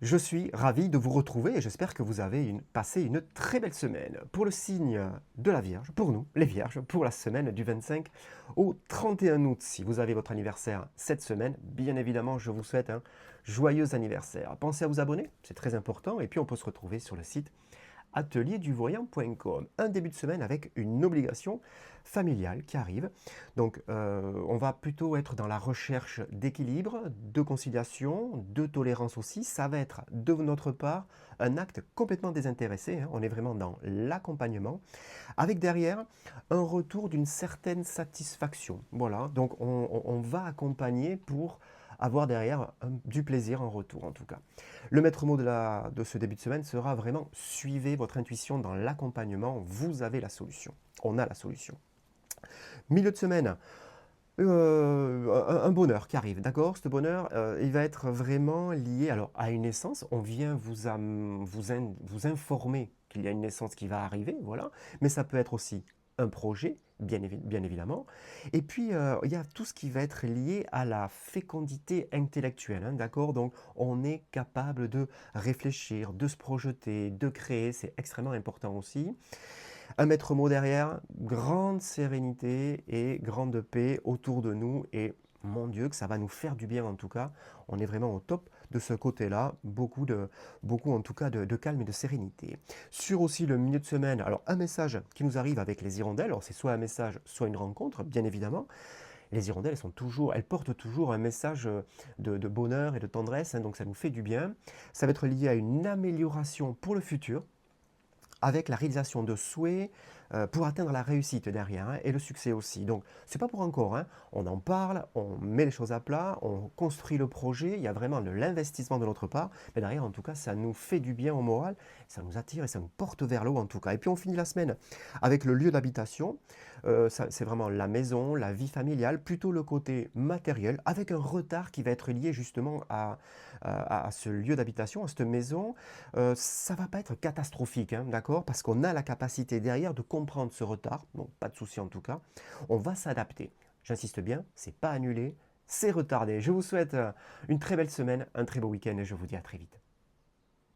Je suis ravi de vous retrouver et j'espère que vous avez passé une très belle semaine. Pour le signe de la Vierge, pour nous, les Vierges, pour la semaine du 25 au 31 août. Si vous avez votre anniversaire cette semaine, bien évidemment, je vous souhaite un joyeux anniversaire. Pensez à vous abonner, c'est très important. Et puis, on peut se retrouver sur le site atelierduvoyant.com. Un début de semaine avec une obligation familiale qui arrive. Donc on va plutôt être dans la recherche d'équilibre, de conciliation, de tolérance aussi. Ça va être de notre part un acte complètement désintéressé, hein. On est vraiment dans l'accompagnement, avec derrière un retour d'une certaine satisfaction. Voilà, donc on va accompagner pour avoir derrière du plaisir en retour en tout cas. Le maître mot de ce début de semaine sera vraiment suivez votre intuition dans l'accompagnement, vous avez la solution. On a la solution. Milieu de semaine, un bonheur qui arrive, d'accord? Ce bonheur, il va être vraiment lié alors, à une naissance. On vient vous informer qu'il y a une naissance qui va arriver, voilà. Mais ça peut être aussi un projet, bien évidemment. Et puis, il y a tout ce qui va être lié à la fécondité intellectuelle, hein, d'accord? Donc, on est capable de réfléchir, de se projeter, de créer, c'est extrêmement important aussi. Un maître mot derrière, grande sérénité et grande paix autour de nous. Et mon Dieu, que ça va nous faire du bien en tout cas. On est vraiment au top de ce côté-là. Beaucoup en tout cas de calme et de sérénité. Sur aussi le milieu de semaine, alors un message qui nous arrive avec les hirondelles. Alors c'est soit un message, soit une rencontre, bien évidemment. Les hirondelles, elles portent toujours un message de bonheur et de tendresse, hein, donc ça nous fait du bien. Ça va être lié à une amélioration pour le futur avec la réalisation de souhaits pour atteindre la réussite derrière, hein, et le succès aussi. Donc c'est pas pour encore, hein. On en parle, on met les choses à plat, on construit le projet, il y a vraiment de l'investissement de notre part, mais derrière en tout cas ça nous fait du bien au moral, ça nous attire et ça nous porte vers le haut en tout cas. Et puis on finit la semaine avec le lieu d'habitation. C'est vraiment la maison, la vie familiale, plutôt le côté matériel, avec un retard qui va être lié justement à ce lieu d'habitation, à cette maison. Ça va pas être catastrophique, hein, d'accord? Parce qu'on a la capacité derrière de comprendre ce retard, donc pas de souci en tout cas. On va s'adapter. J'insiste bien, c'est pas annulé, c'est retardé. Je vous souhaite une très belle semaine, un très beau week-end et je vous dis à très vite.